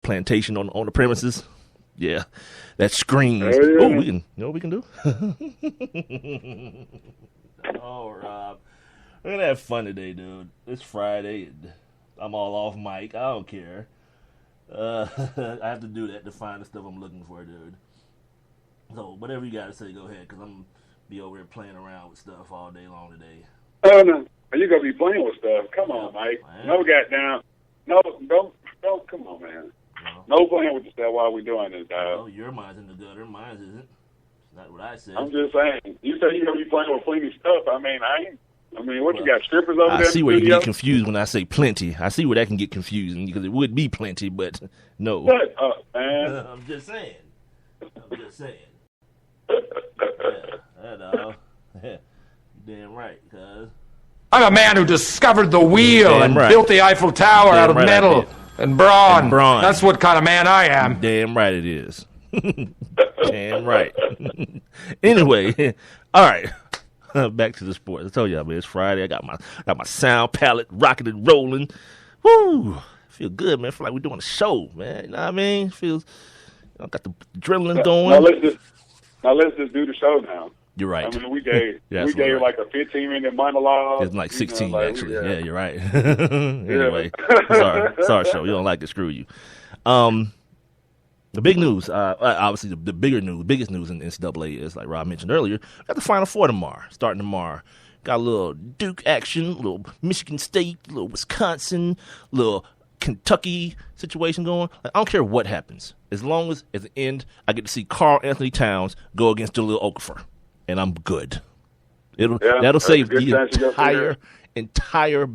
plantation on the premises. Yeah, that screams. Yeah. Oh, we can. You know what we can do? Oh, Rob, we're gonna have fun today, dude. It's Friday. I'm all off mic. I don't care. I have to do that to find the stuff I'm looking for, dude. So whatever you gotta say, go ahead, because I'm be over here playing around with stuff all day long today. Oh no, you gonna be playing with stuff? Come on, Mike. Man. No, goddamn. No, don't. Come on, man. No playing with the stuff while we doing this, dog. Oh, your mind's in the gutter. Mine isn't. It's not what I said. I'm just saying. You said you gonna be playing with plenty stuff. I mean, what you got strippers over there? I see where you studio? get confused when I say plenty. I see where that can get confusing because it would be plenty, but no. Shut up, man. I'm just saying. Yeah, damn right, cuz. I'm a man who discovered the wheel Damn and right. built the Eiffel Tower Damn out of right I metal did. and brawn. And brawn. That's what kind of man I am. Damn right it is. Damn right. Anyway, all right. Back to the sports. I told you, man, it's Friday. I got my sound palette rocking and rolling. Woo! Feel good, man. Feel like we're doing a show, man. You know what I mean? Feels. I got the adrenaline going. Now let's just do the show now. You're right. I mean, we gave right. like a 15-minute monologue. It's like 16, actually. Yeah. Yeah, you're right. Anyway, sorry, show. You don't like it, screw you. The big news, obviously the biggest news in NCAA is, like Rob mentioned earlier, got the Final Four tomorrow, starting tomorrow. Got a little Duke action, a little Michigan State, a little Wisconsin, a little Kentucky situation going. Like, I don't care what happens. As long as at the end I get to see Karl Anthony Towns go against Jahlil Okafor, and I'm good. That'll save the entire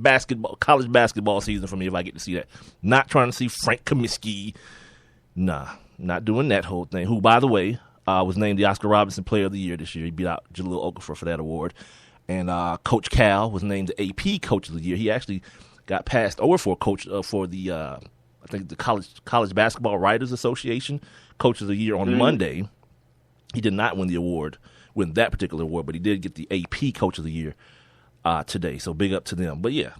college basketball season for me if I get to see that. Not trying to see Frank Kaminsky. Nah, not doing that whole thing. Who, by the way, was named the Oscar Robertson Player of the Year this year. He beat out Jahlil Okafor for that award. And Coach Cal was named the AP Coach of the Year. He actually got passed over for coach for the I think the College Basketball Writers Association Coach of the Year on Monday. He did not win that particular award, but he did get the AP Coach of the Year today. So big up to them. But yeah,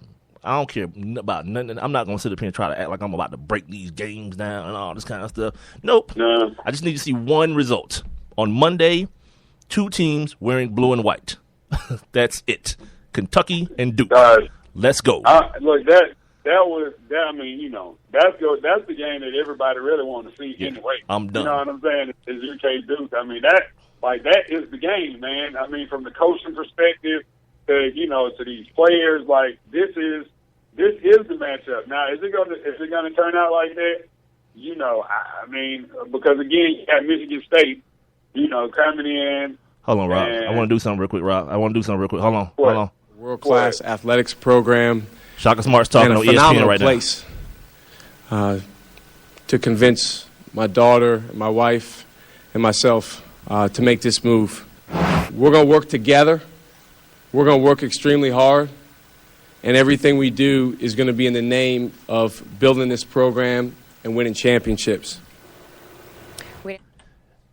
I don't care about nothing. I'm not going to sit up here and try to act like I'm about to break these games down and all this kind of stuff. Nope. No. I just need to see one result. On Monday, 2 teams wearing blue and white. That's it. Kentucky and Duke. Let's go. Look, I mean, you know, that's the game that everybody really wants to see anyway. I'm done. You know what I'm saying? Is UK Duke. I mean, that is the game, man. I mean, from the coaching perspective to these players, like this is the matchup. Now, is it gonna turn out like that? You know, I mean, because again, you got Michigan State, coming in. Hold on, Rob. I want to do something real quick, Rob. Hold on. World-class athletics program. Shaka Smart's talking on ESPN right place, to convince my daughter, my wife, and myself to make this move. We're going to work together. We're going to work extremely hard. And everything we do is going to be in the name of building this program and winning championships.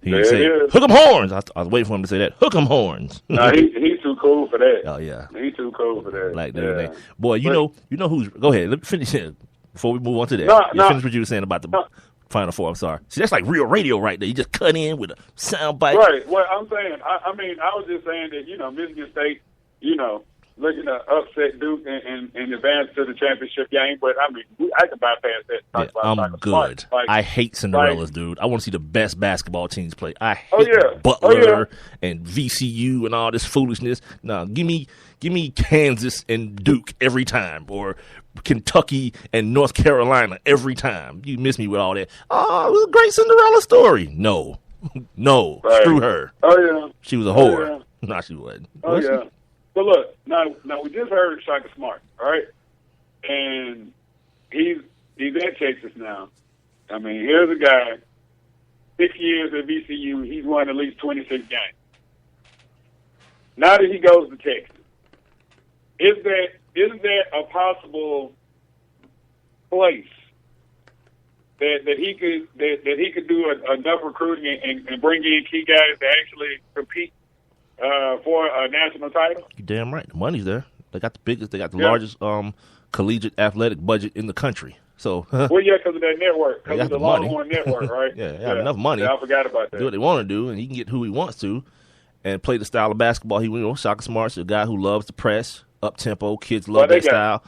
He didn't say, hook 'em horns. I was waiting for him to say that. Hook 'em horns. No, he's too cool for that. Oh, yeah. He's too cool for that. Like that. Yeah. Boy, you know who's... Go ahead. Let me finish it before we move on to that. Finish what you were saying about the Final Four. I'm sorry. See, that's like real radio right there. You just cut in with a sound bite. Right. Well, I'm saying, I was just saying that, Michigan State, looking to upset Duke and advance to the championship game. But, I mean, I can bypass that. Yeah, I'm good. I hate Cinderellas, dude. I want to see the best basketball teams play. I hate Butler and VCU and all this foolishness. No, give me Kansas and Duke every time, or Kentucky and North Carolina every time. You miss me with all that. Oh, it was a great Cinderella story. No, screw her. Oh, yeah. She was a whore. Yeah. No, she wasn't. Oh, yeah. But look, now we just heard Shaka Smart, all right? And he's at Texas now. I mean, here's a guy, 6 years at VCU, he's won at least 26 games. Now that he goes to Texas, isn't that a possible place that he could do enough recruiting and bring in key guys to actually compete for a national title? You're damn right. The money's there. They got the largest collegiate athletic budget in the country. So, well, yeah, because of that network, because They of got the the money. Longhorn network, right? Yeah, they have enough money. Yeah, I forgot about that. do what they want to do, and he can get who he wants to, and play the style of basketball he wants. Shaka Smart's a guy who loves to press, up tempo. Kids love that style.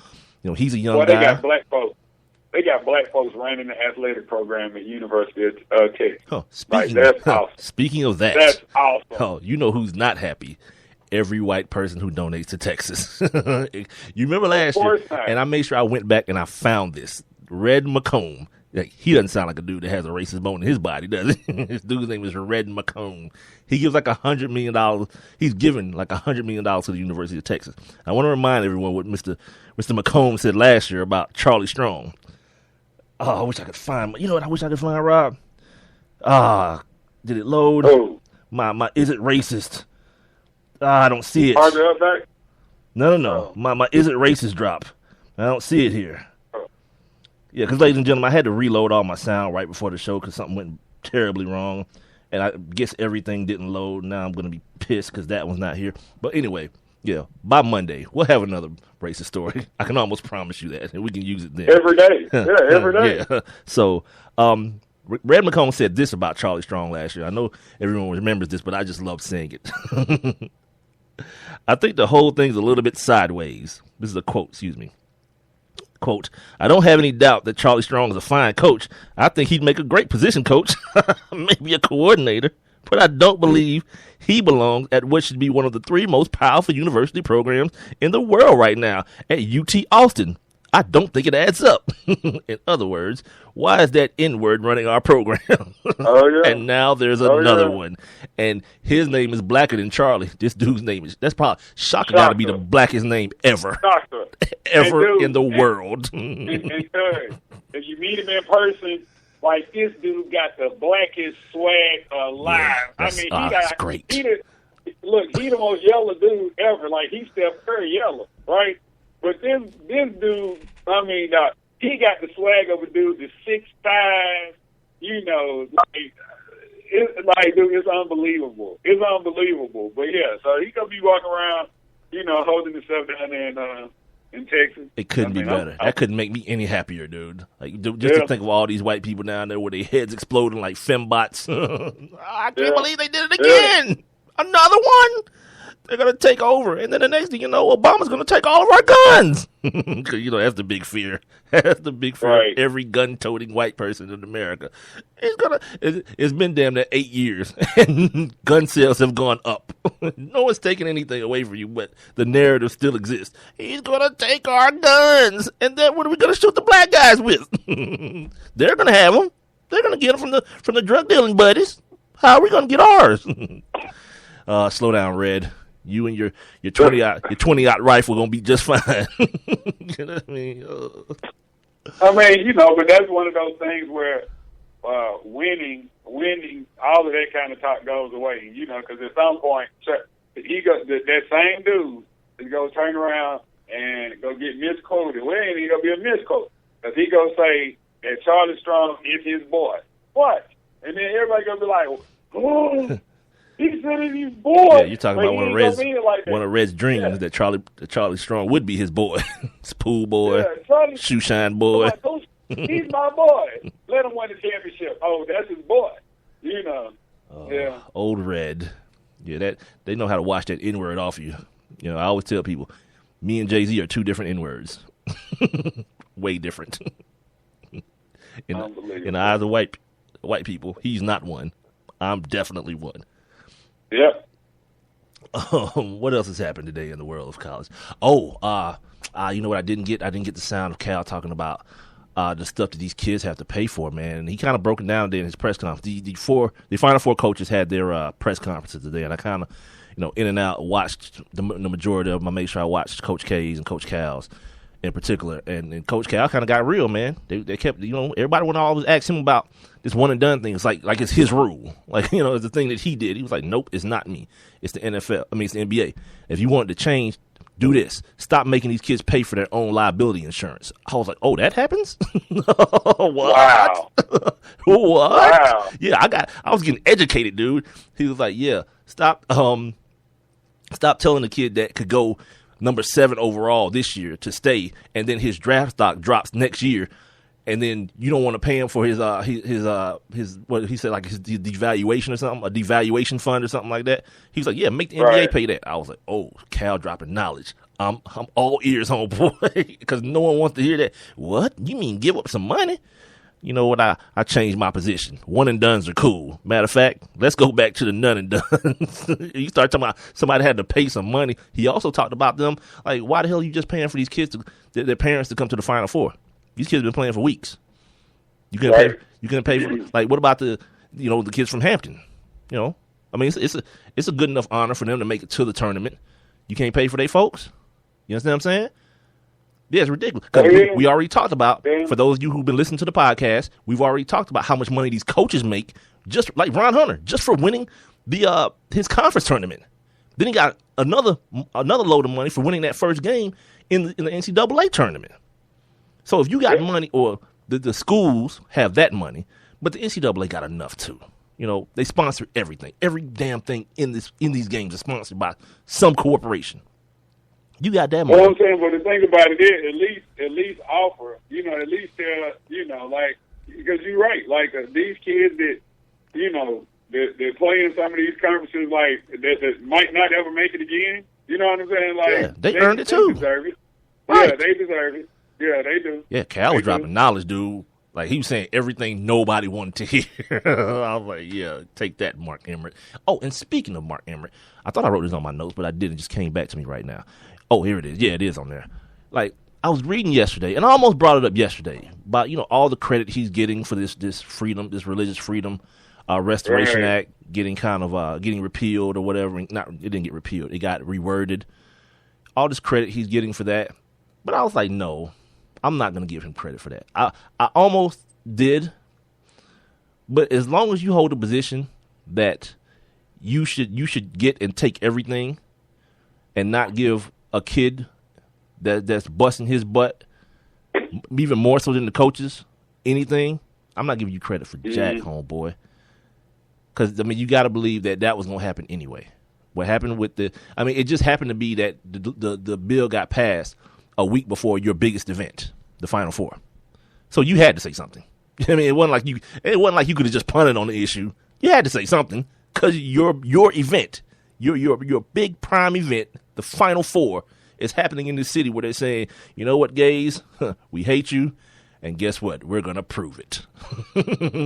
He's a young guy. They got black folks. They got black folks running the athletic program at University of Texas. Huh. That's awesome. Speaking of that, that's awesome. Oh, you know who's not happy? Every white person who donates to Texas. You remember last year, and I made sure I went back and I found this. Red McComb. He doesn't sound like a dude that has a racist bone in his body, does he? His dude's name is Red McComb. He gives like $100 million. He's given like $100 million to the University of Texas. I want to remind everyone what Mr. McComb said last year about Charlie Strong. Oh, I wish I could find. You know what I wish I could find, Rob? Did it load? Oh. My is it racist? I don't see it. No. My is it racist drop. I don't see it here. Yeah, because, ladies and gentlemen, I had to reload all my sound right before the show because something went terribly wrong. And I guess everything didn't load. Now I'm going to be pissed because that one's not here. But anyway, yeah, by Monday, we'll have another racist story. I can almost promise you that. And we can use it then. Every day. Yeah, every day. Yeah. So, Red McComb said this about Charlie Strong last year. I know everyone remembers this, but I just love saying it. I think the whole thing's a little bit sideways. This is a quote, excuse me. Quote, I don't have any doubt that Charlie Strong is a fine coach. I think he'd make a great position coach, maybe a coordinator, but I don't believe he belongs at what should be one of the 3 most powerful university programs in the world right now, at UT Austin. I don't think it adds up. In other words, why is that N-word running our program? Oh, yeah. And now there's another one. And his name is blacker than Charlie. This dude's name is, that's probably, Shaka got to be the blackest name ever. Shaka. Ever in the world. And if you meet him in person, like, this dude got the blackest swag alive. Yeah, that's great. He the most yellow dude ever. Like, he's Steph Curry yellow, right? But this dude, he got the swag of a dude that's 6'5", dude, it's unbelievable. It's unbelievable. But yeah, so he gonna be walking around, holding himself down there in Texas. It couldn't be better. That couldn't make me any happier, dude. Like, just to think of all these white people down there with their heads exploding like fembots. I can't believe they did it again. Yeah. Another one. They're going to take over. And then the next thing you know, Obama's going to take all of our guns. Because, that's the big fear. That's the big fear of every gun-toting white person in America. It's been damn near 8 years, and gun sales have gone up. No one's taking anything away from you, but the narrative still exists. He's going to take our guns. And then what are we going to shoot the black guys with? They're going to have them. They're going to get them from the drug dealing buddies. How are we going to get ours? Slow down, Red. You and your 20-aught rifle gonna be just fine. You know what I mean? But that's one of those things where winning, all of that kind of talk goes away. Because at some point, that same dude is gonna turn around and go get misquoted. Well, ain't he gonna be a misquote? Because he gonna say that Charlie Strong is his boy. What? And then everybody gonna be like, oh. He said it's his boy. Yeah, you're talking about one of Red's dreams that Charlie Strong would be his boy. His pool boy, shoe shine boy. He's my boy. Let him win the championship. Oh, that's his boy. Old Red. Yeah, that they know how to wash that N-word off you. I always tell people, me and Jay-Z are 2 different N-words. Way different. In the eyes of white people, he's not one. I'm definitely one. Yeah. What else has happened today in the world of college? Oh, you know what I didn't get? I didn't get the sound of Cal talking about the stuff that these kids have to pay for, man. And he kind of broke it down there in his press conference. The Final Four coaches had their press conferences today, and I kind of, in and out watched the majority of them. I made sure I watched Coach K's and Coach Cal's in particular. And Coach Cal kind of got real, man. They kept, everybody would always ask him about this one and done thing. It's like it's his rule. Like, it's the thing that he did. He was like, nope, it's not me. It's the NFL. It's the NBA. If you want to change, do this. Stop making these kids pay for their own liability insurance. I was like, oh, that happens? What? Wow. What? Wow. Yeah, I was getting educated, dude. He was like, yeah, stop telling the kid that could go number 7 overall this year to stay, and then his draft stock drops next year. and then you don't want to pay him for his what he said, like his devaluation or something, a devaluation fund or something like that. He was like, yeah, make the NBA pay that. I was like, oh, Cal dropping knowledge. I'm all ears, homeboy, because no one wants to hear that. What? You mean give up some money? You know what? I changed my position. One and dones are cool. Matter of fact, let's go back to the none and dones. You start talking about somebody had to pay some money. He also talked about them, like, why the hell are you just paying for these kids, their parents to come to the Final Four? These kids have been playing for weeks. You can pay for, like, what about the kids from Hampton? You know, I mean, it's a good enough honor for them to make it to the tournament. You can't pay for their folks. You understand what I'm saying? Yeah, it's ridiculous. Because we already talked about, for those of you who've been listening to the podcast, we've already talked about how much money these coaches make, just like Ron Hunter, just for winning his conference tournament. Then he got another load of money for winning that first game in the NCAA tournament. So if you got money, or the schools have that money, but the NCAA got enough too. You know, they sponsor everything. Every damn thing in these games is sponsored by some corporation. You got that money. Well, I'm saying, but the thing about it is, at least offer, at least tell, like, because you're right, like these kids that, that play in some of these conferences, like that might not ever make it again. You know what I'm saying? Like, yeah, they earned it too. They deserve it. Right. Yeah, they deserve it. Yeah, they do. Yeah, Cal was dropping knowledge, dude. Like, he was saying everything nobody wanted to hear. I was like, yeah, take that, Mark Emmert. Oh, and speaking of Mark Emmert, I thought I wrote this on my notes, but I didn't. It just came back to me right now. Oh, here it is. Yeah, it is on there. Like, I was reading yesterday, and I almost brought it up yesterday, about, all the credit he's getting for this freedom, this religious freedom restoration act, getting getting repealed or whatever. It didn't get repealed. It got reworded. All this credit he's getting for that. But I was like, no, I'm not going to give him credit for that. I almost did. But as long as you hold a position that you should get and take everything and not give a kid that's busting his butt, even more so than the coaches, anything, I'm not giving you credit for jack, homeboy. Because, I mean, you got to believe that was going to happen anyway. What happened with it just happened to be that the bill got passed a week before your biggest event, the Final Four. So you had to say something. I mean, it wasn't like you could have just punted on the issue. You had to say something because your event, your big prime event, the Final Four, is happening in this city where they're saying, you know what, gays, we hate you, and guess what? We're gonna prove it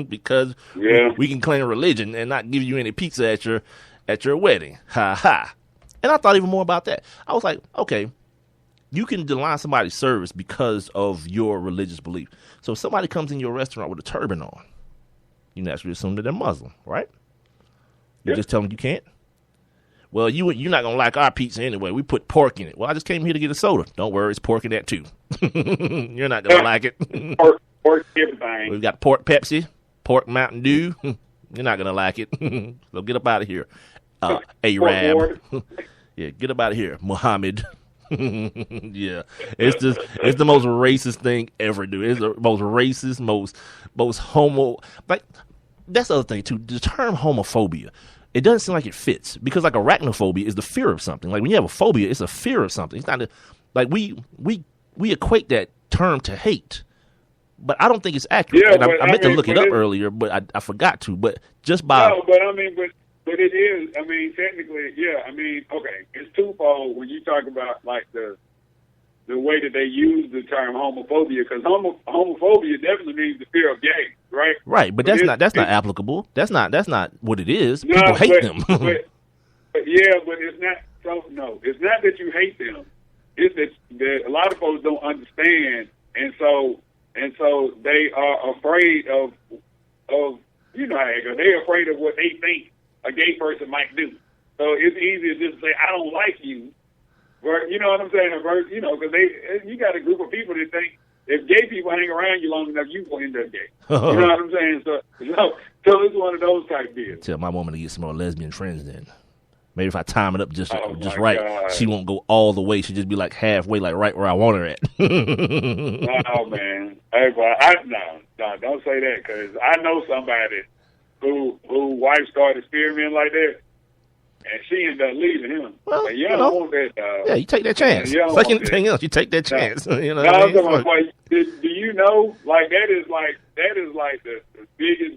because we can claim religion and not give you any pizza at your wedding. Ha ha. And I thought even more about that. I was like, okay, you can deny somebody's service because of your religious belief. So if somebody comes in your restaurant with a turban on, you naturally assume that they're Muslim, right? You just tell them you can't. Well, you're not going to like our pizza anyway. We put pork in it. Well, I just came here to get a soda. Don't worry, it's pork in that too. You're not going to like it. Pork everything. We've got pork Pepsi, pork Mountain Dew. You're not going to like it. So get up out of here, Arab. Yeah, get up out of here, Muhammad. Yeah, it's the most racist thing ever, dude. It's the most racist, most homo. Like, that's the other thing too. The term homophobia, it doesn't seem like it fits because like arachnophobia is the fear of something. Like when you have a phobia, it's a fear of something. It's not like we equate that term to hate, but I don't think it's accurate. Yeah, and I meant to look it up earlier, but I forgot to. But just by But it is, I mean, technically, yeah, I mean, okay, it's twofold when you talk about, like, the way that they use the term homophobia, because homophobia definitely means the fear of gays, right? Right, but that's not applicable. That's not what it is. People hate them. but it's not, it's not that you hate them. It's that a lot of folks don't understand, and so they are afraid of you know how they go. They're afraid of what they think a gay person might do. So it's easier just to say, I don't like you. You know what I'm saying? Because you got a group of people that think if gay people hang around you long enough, you will end up gay. You know what I'm saying? So it's one of those type deals. Tell my woman to get some more lesbian friends then. Maybe if I time it up just right, God. She won't go all the way. She'll just be like halfway, like right where I want her at. No, man. Hey, no, don't say that, because I know somebody who wife started experimenting like that, and she ended up leaving him. Well, like, you don't want that. Yeah, you take that chance. Like anything else, you take that chance. You know what I mean? do you know, like that is like the biggest